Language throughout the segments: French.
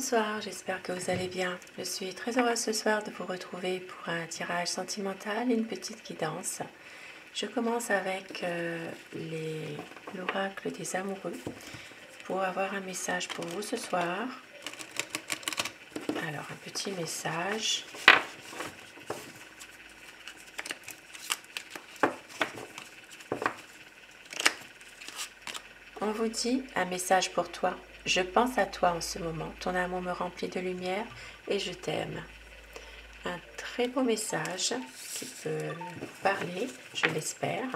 Bonsoir, j'espère que vous allez bien. Je suis très heureuse ce soir de vous retrouver pour un tirage sentimental et une petite guidance. Je commence avec l'oracle des amoureux pour avoir un message pour vous ce soir. Alors, un petit message. On vous dit un message pour toi. Je pense à toi en ce moment. Ton amour me remplit de lumière et je t'aime. Un très beau message qui peut vous parler, je l'espère.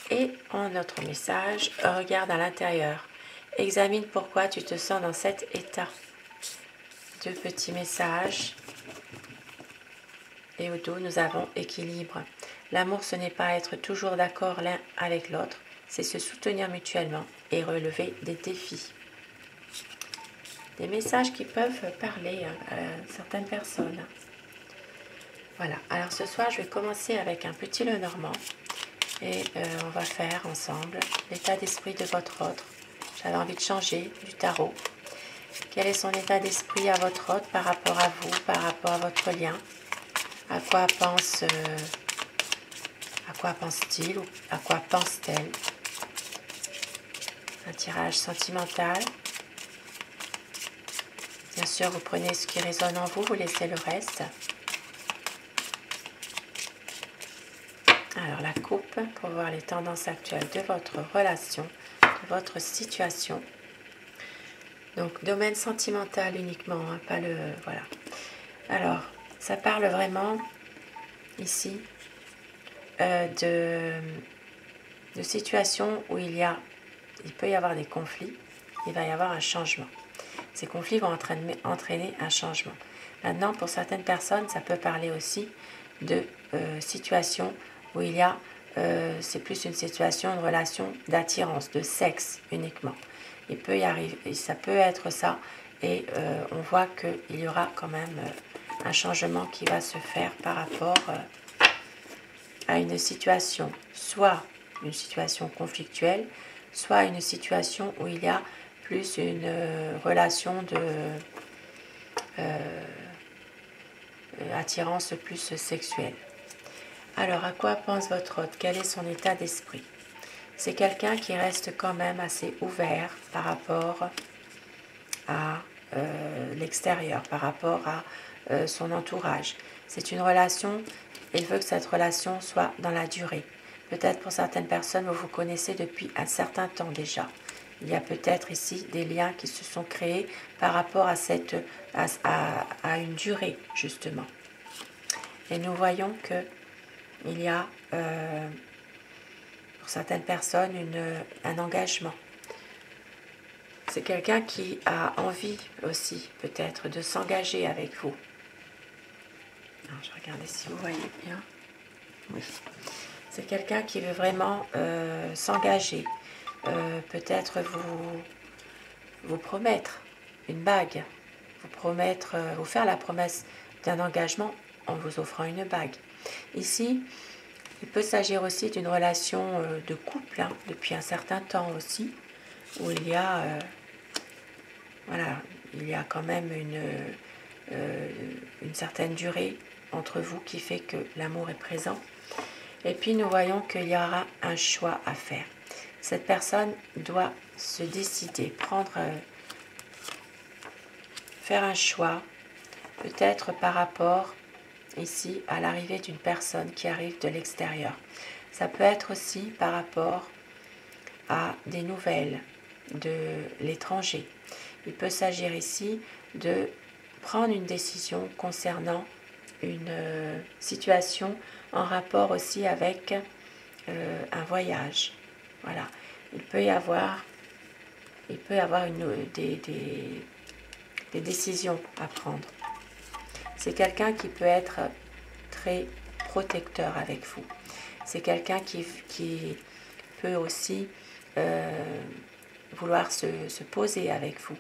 Et en notre message, regarde à l'intérieur. Examine pourquoi tu te sens dans cet état. Deux petits messages. Et au dos, nous avons équilibre. L'amour, ce n'est pas être toujours d'accord l'un avec l'autre, c'est se soutenir mutuellement et relever des défis. Des messages qui peuvent parler à certaines personnes. Voilà, alors ce soir, je vais commencer avec un petit Lenormand. Et on va faire ensemble l'état d'esprit de votre autre. J'avais envie de changer du tarot. Quel est son état d'esprit à votre autre par rapport à vous, par rapport à votre lien? À quoi pense-t-il ou à quoi pense-t-elle? Un tirage sentimental. Bien sûr, vous prenez ce qui résonne en vous, vous laissez le reste. Alors la coupe pour voir les tendances actuelles de votre relation, de votre situation. Donc domaine sentimental uniquement, hein, pas le... Voilà. Alors, ça parle vraiment ici de situations où il peut y avoir des conflits, il va y avoir un changement. Ces conflits vont entraîner un changement. Maintenant, pour certaines personnes, ça peut parler aussi de situations où c'est plus une situation, une relation d'attirance, de sexe uniquement. Il peut y arriver, ça peut être ça, et on voit qu'il y aura quand même un changement qui va se faire par rapport à une situation, soit une situation conflictuelle, soit une situation où il y a plus une relation de attirance plus sexuelle. Alors, à quoi pense votre hôte? Quel est son état d'esprit? C'est quelqu'un qui reste quand même assez ouvert par rapport à l'extérieur, par rapport à son entourage. C'est une relation, il veut que cette relation soit dans la durée. Peut-être pour certaines personnes, vous vous connaissez depuis un certain temps déjà. Il y a peut-être ici des liens qui se sont créés par rapport à une durée, justement. Et nous voyons qu'il y a, pour certaines personnes, un engagement. C'est quelqu'un qui a envie aussi, peut-être, de s'engager avec vous. Alors, je vais regarder si vous voyez bien. Oui. C'est quelqu'un qui veut vraiment s'engager. Peut-être vous promettre une bague. Vous faire la promesse d'un engagement en vous offrant une bague. Ici, il peut s'agir aussi d'une relation de couple, hein, depuis un certain temps aussi, où il y a quand même une certaine durée entre vous qui fait que l'amour est présent. Et puis nous voyons qu'il y aura un choix à faire. Cette personne doit se décider, faire un choix, peut-être par rapport ici à l'arrivée d'une personne qui arrive de l'extérieur. Ça peut être aussi par rapport à des nouvelles de l'étranger. Il peut s'agir ici de prendre une décision concernant une situation en rapport aussi avec un voyage. Voilà. Il peut y avoir des décisions à prendre. C'est quelqu'un qui peut être très protecteur avec vous. C'est quelqu'un qui peut aussi vouloir se poser avec vous.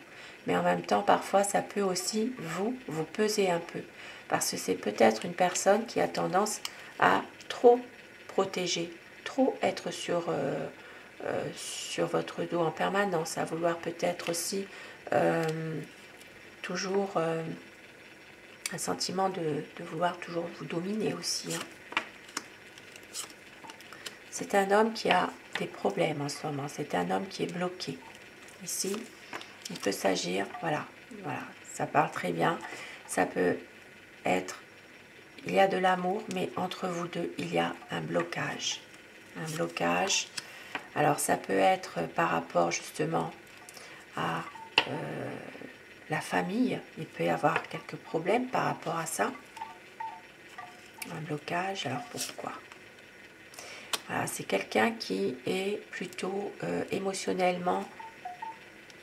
Mais en même temps, parfois, ça peut aussi vous peser un peu. Parce que c'est peut-être une personne qui a tendance à trop protéger, trop être sur votre dos en permanence, à vouloir peut-être aussi toujours un sentiment de vouloir toujours vous dominer aussi. Hein. C'est un homme qui a des problèmes en ce moment. C'est un homme qui est bloqué. Ici, il peut s'agir, voilà, ça parle très bien. Ça peut être, il y a de l'amour, mais entre vous deux, il y a un blocage. Un blocage. Alors, ça peut être par rapport justement à la famille. Il peut y avoir quelques problèmes par rapport à ça. Un blocage, alors pourquoi ? Voilà, c'est quelqu'un qui est plutôt émotionnellement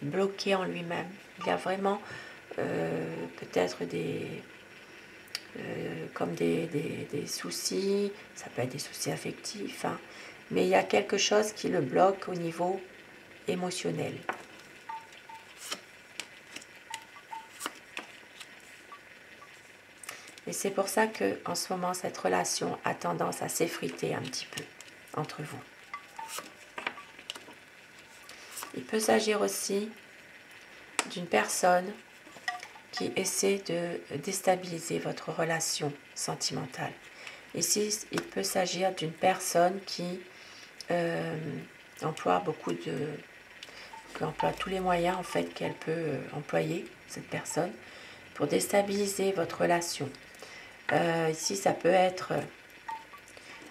bloqué en lui-même. Il y a vraiment peut-être comme des soucis, ça peut être des soucis affectifs, hein, mais il y a quelque chose qui le bloque au niveau émotionnel. Et c'est pour ça que en ce moment, cette relation a tendance à s'effriter un petit peu entre vous. Il peut s'agir aussi d'une personne qui essaie de déstabiliser votre relation sentimentale. Ici, il peut s'agir d'une personne qui emploie qui emploie tous les moyens en fait qu'elle peut employer, cette personne, pour déstabiliser votre relation. Ici, ça peut être...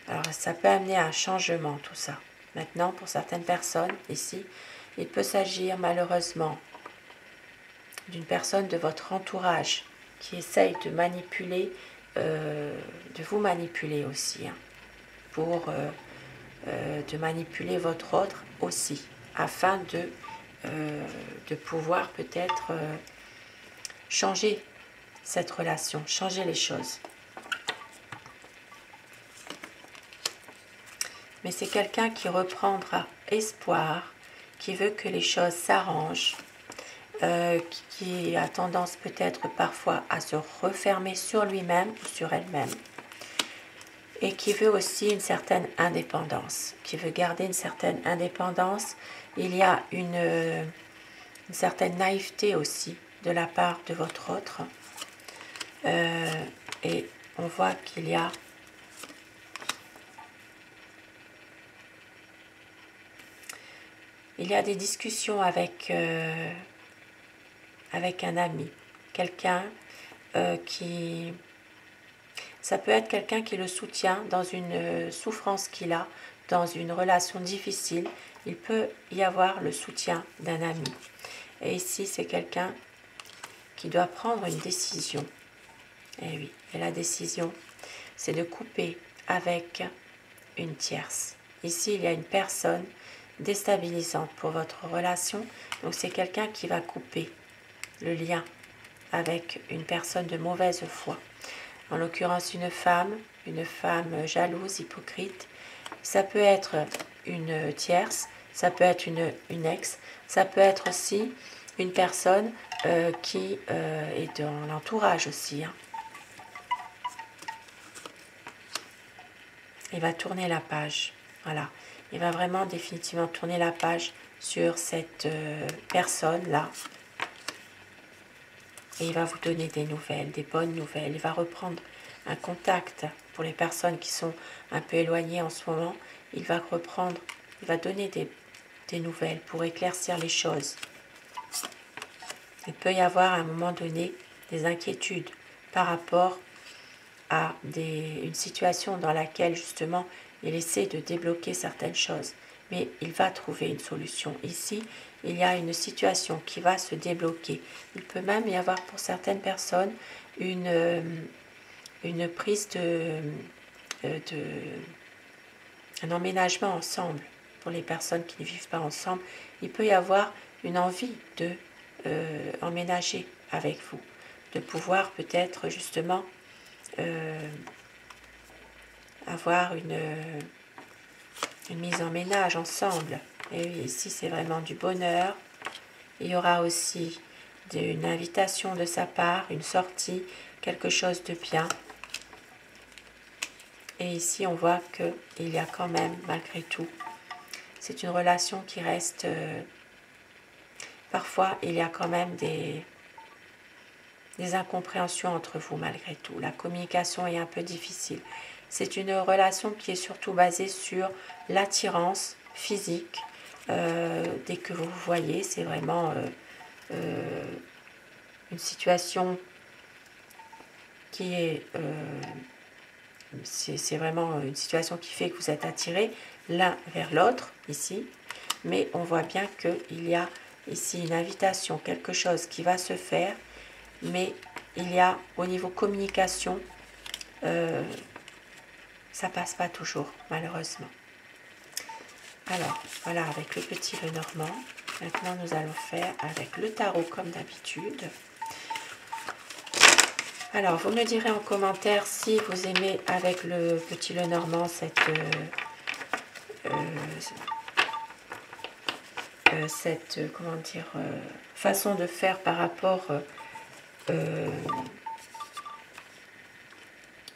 alors, ça peut amener à un changement, tout ça. Maintenant, pour certaines personnes, ici, il peut s'agir malheureusement d'une personne de votre entourage qui essaye de manipuler, de vous manipuler aussi, hein, pour de manipuler votre autre aussi, afin de pouvoir peut-être changer cette relation, changer les choses. Mais c'est quelqu'un qui reprendra espoir, qui veut que les choses s'arrangent, qui a tendance peut-être parfois à se refermer sur lui-même ou sur elle-même, et qui veut aussi une certaine indépendance, qui veut garder une certaine indépendance. Il y a une certaine naïveté aussi de la part de votre autre, et on voit qu'il y a des discussions avec un ami, quelqu'un qui... Ça peut être quelqu'un qui le soutient dans une souffrance qu'il a, dans une relation difficile. Il peut y avoir le soutien d'un ami. Et ici, c'est quelqu'un qui doit prendre une décision. Et oui, et la décision, c'est de couper avec une tierce. Ici, il y a une personne déstabilisante pour votre relation. Donc, c'est quelqu'un qui va couper le lien avec une personne de mauvaise foi. En l'occurrence, une femme jalouse, hypocrite. Ça peut être une tierce, ça peut être une ex, ça peut être aussi une personne qui est dans l'entourage aussi. Hein. Il va tourner la page. Voilà. Il va vraiment définitivement tourner la page sur cette personne-là. Et il va vous donner des nouvelles, des bonnes nouvelles. Il va reprendre un contact pour les personnes qui sont un peu éloignées en ce moment. Il va reprendre, il va donner des nouvelles pour éclaircir les choses. Il peut y avoir à un moment donné des inquiétudes par rapport à une situation dans laquelle justement il essaie de débloquer certaines choses. Mais il va trouver une solution. Ici, il y a une situation qui va se débloquer. Il peut même y avoir pour certaines personnes une prise un emménagement ensemble. Pour les personnes qui ne vivent pas ensemble, il peut y avoir une envie de emménager avec vous, de pouvoir peut-être justement avoir une mise en ménage ensemble. Et oui, ici c'est vraiment du bonheur. Il y aura aussi une invitation de sa part, une sortie, quelque chose de bien. Et ici on voit qu'il y a quand même, malgré tout, c'est une relation qui reste... parfois il y a quand même des incompréhensions entre vous malgré tout. La communication est un peu difficile. C'est une relation qui est surtout basée sur l'attirance physique. Dès que vous vous voyez, c'est vraiment une situation qui est... c'est vraiment une situation qui fait que vous êtes attirés l'un vers l'autre, ici. Mais on voit bien qu'il y a ici une invitation, quelque chose qui va se faire. Mais il y a, au niveau communication, ça passe pas toujours, malheureusement. Alors, voilà, avec le petit Lenormand. Maintenant, nous allons faire avec le tarot, comme d'habitude. Alors, vous me direz en commentaire si vous aimez avec le petit Lenormand cette comment dire, façon de faire par rapport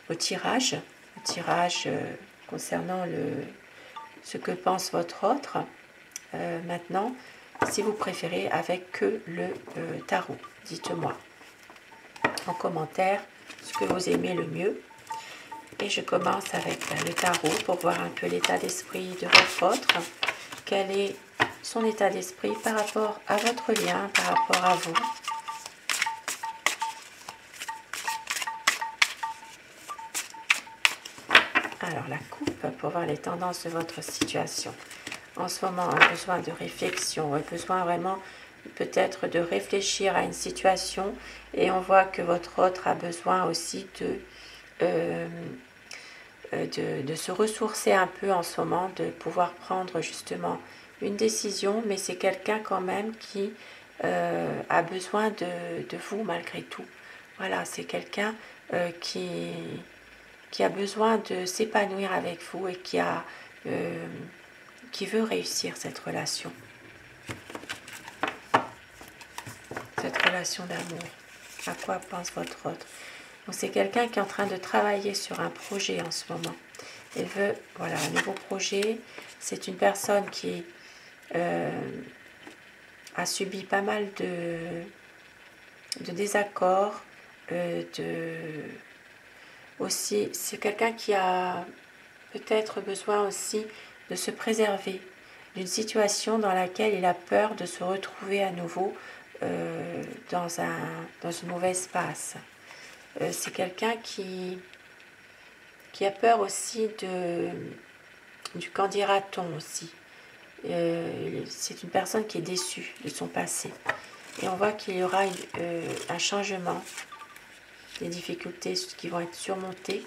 au tirage. Le tirage concernant ce que pense votre autre. Maintenant, si vous préférez avec que le tarot, dites-moi en commentaire ce que vous aimez le mieux. Et je commence avec le tarot pour voir un peu l'état d'esprit de votre autre. Quel est son état d'esprit par rapport à votre lien, par rapport à vous. Alors la coupe pour voir les tendances de votre situation. En ce moment, un besoin de réflexion, un besoin vraiment peut-être de réfléchir à une situation, et on voit que votre autre a besoin aussi de se ressourcer un peu en ce moment, de pouvoir prendre justement une décision, mais c'est quelqu'un quand même qui a besoin de vous malgré tout. Voilà, c'est quelqu'un qui a besoin de s'épanouir avec vous et qui veut réussir cette relation d'amour. À quoi pense votre autre? Donc c'est quelqu'un qui est en train de travailler sur un projet en ce moment. Elle veut, voilà, un nouveau projet. C'est une personne qui a subi pas mal de désaccords. Aussi, c'est quelqu'un qui a peut-être besoin aussi de se préserver d'une situation dans laquelle il a peur de se retrouver à nouveau dans une mauvaise passe. C'est quelqu'un qui a peur aussi du qu'en dira-t-on aussi. C'est une personne qui est déçue de son passé. Et on voit qu'il y aura un changement, des difficultés qui vont être surmontées,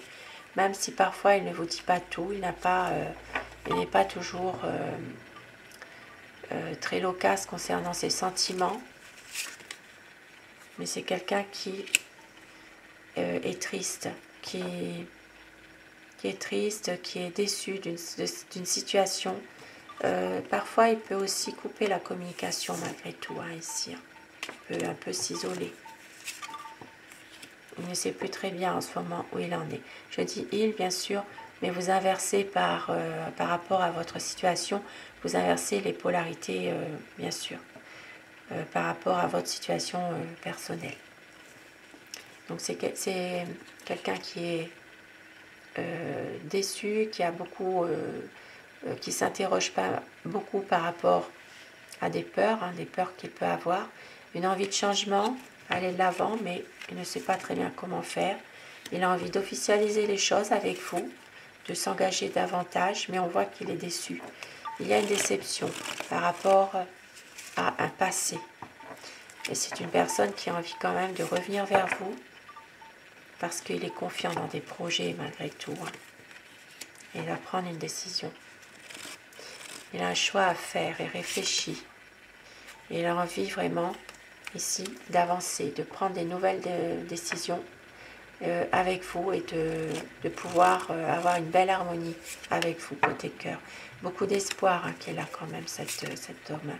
même si parfois il ne vous dit pas tout, il n'est pas toujours très loquace concernant ses sentiments, mais c'est quelqu'un qui est triste, qui est déçu d'une situation. Parfois, il peut aussi couper la communication malgré tout, hein, ici. Il peut un peu s'isoler. Il ne sait plus très bien en ce moment où il en est. Je dis il, bien sûr, mais vous inversez par rapport à votre situation, vous inversez les polarités, bien sûr, par rapport à votre situation personnelle. Donc c'est quelqu'un qui est déçu, qui a beaucoup, qui s'interroge pas beaucoup par rapport à des peurs, hein, des peurs qu'il peut avoir, une envie de changement, aller de l'avant, mais il ne sait pas très bien comment faire. Il a envie d'officialiser les choses avec vous, de s'engager davantage, mais on voit qu'il est déçu. Il y a une déception par rapport à un passé. Et c'est une personne qui a envie quand même de revenir vers vous, parce qu'il est confiant dans des projets malgré tout. Hein. Et il va prendre une décision. Il a un choix à faire et réfléchit. Il a envie vraiment, ici, d'avancer, de prendre des nouvelles décisions avec vous et de pouvoir avoir une belle harmonie avec vous, côté cœur. Beaucoup d'espoir hein, qu'il a quand même, cet homme.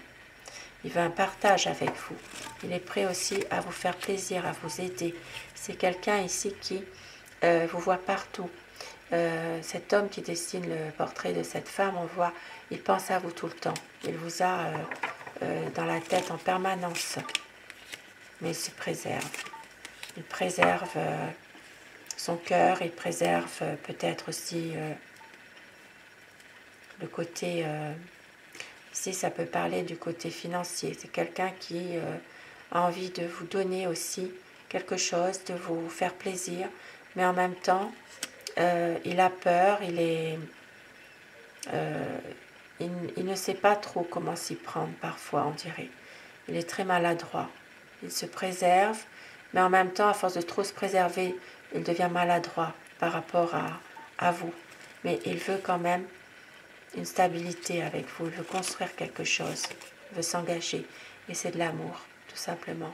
Il veut un partage avec vous. Il est prêt aussi à vous faire plaisir, à vous aider. C'est quelqu'un ici qui vous voit partout. Cet homme qui dessine le portrait de cette femme, on voit, il pense à vous tout le temps. Il vous a dans la tête en permanence. Mais il se préserve. il préserve son cœur, il préserve peut-être aussi le côté... ici, ça peut parler du côté financier. C'est quelqu'un qui a envie de vous donner aussi quelque chose, de vous faire plaisir, mais en même temps, il a peur, il ne sait pas trop comment s'y prendre parfois, on dirait. Il est très maladroit. Il se préserve, mais en même temps, à force de trop se préserver, il devient maladroit par rapport à vous. Mais il veut quand même une stabilité avec vous, il veut construire quelque chose, il veut s'engager. Et c'est de l'amour, tout simplement.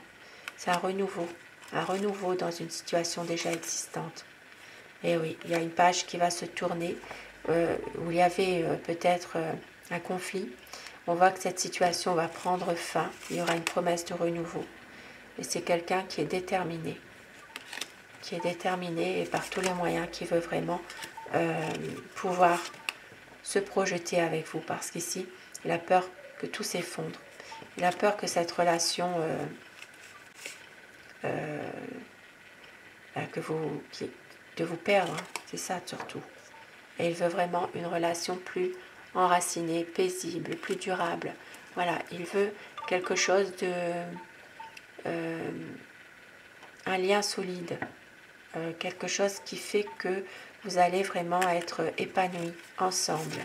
C'est un renouveau dans une situation déjà existante. Et oui, il y a une page qui va se tourner où il y avait peut-être un conflit. On voit que cette situation va prendre fin, il y aura une promesse de renouveau. Et c'est quelqu'un qui est déterminé et par tous les moyens qui veut vraiment pouvoir se projeter avec vous. Parce qu'ici, il a peur que tout s'effondre. Il a peur que cette relation de vous perdre, hein, c'est ça surtout. Et il veut vraiment une relation plus enracinée, paisible, plus durable. Voilà, il veut quelque chose de... un lien solide, quelque chose qui fait que vous allez vraiment être épanouis ensemble.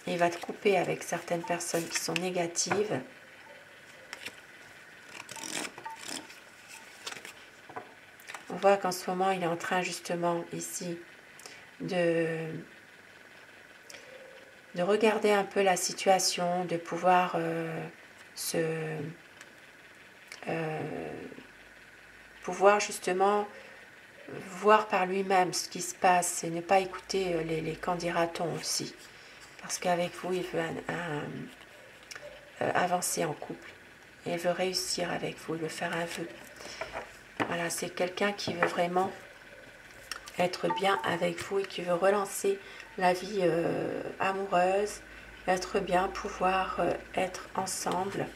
Et il va te couper avec certaines personnes qui sont négatives. On voit qu'en ce moment, il est en train justement ici de regarder un peu la situation, de pouvoir pouvoir justement voir par lui-même ce qui se passe et ne pas écouter les qu'en dira-t-on aussi. Parce qu'avec vous, il veut avancer en couple. Et il veut réussir avec vous, il veut faire un vœu. Voilà, c'est quelqu'un qui veut vraiment être bien avec vous et qui veut relancer la vie amoureuse, être bien, pouvoir être ensemble.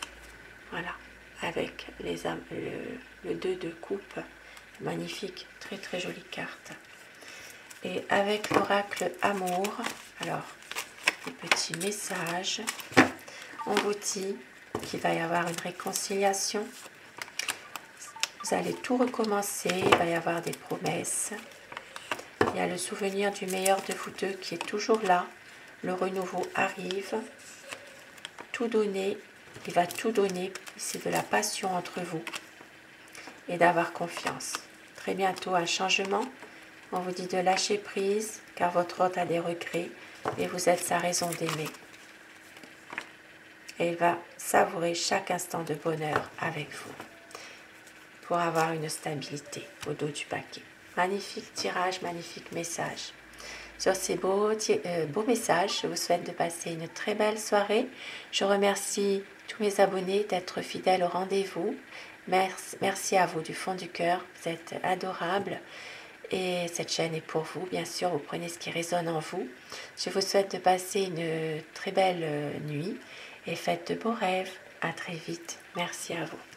Voilà, avec le 2 de coupe. Magnifique, très très jolie carte. Et avec l'oracle amour, alors, des petits messages. On vous dit qu'il va y avoir une réconciliation. Vous allez tout recommencer, il va y avoir des promesses. Il y a le souvenir du meilleur de vous deux qui est toujours là. Le renouveau arrive. Tout donner, il va tout donner. C'est de la passion entre vous et d'avoir confiance. Très bientôt un changement. On vous dit de lâcher prise car votre hôte a des regrets et vous êtes sa raison d'aimer. Et il va savourer chaque instant de bonheur avec vous pour avoir une stabilité au dos du paquet. Magnifique tirage, magnifique message. Sur ces beaux messages, je vous souhaite de passer une très belle soirée. Je remercie tous mes abonnés d'être fidèles au rendez-vous. Merci à vous du fond du cœur, vous êtes adorables. Et cette chaîne est pour vous, bien sûr, vous prenez ce qui résonne en vous. Je vous souhaite de passer une très belle nuit et faites de beaux rêves. À très vite. Merci à vous.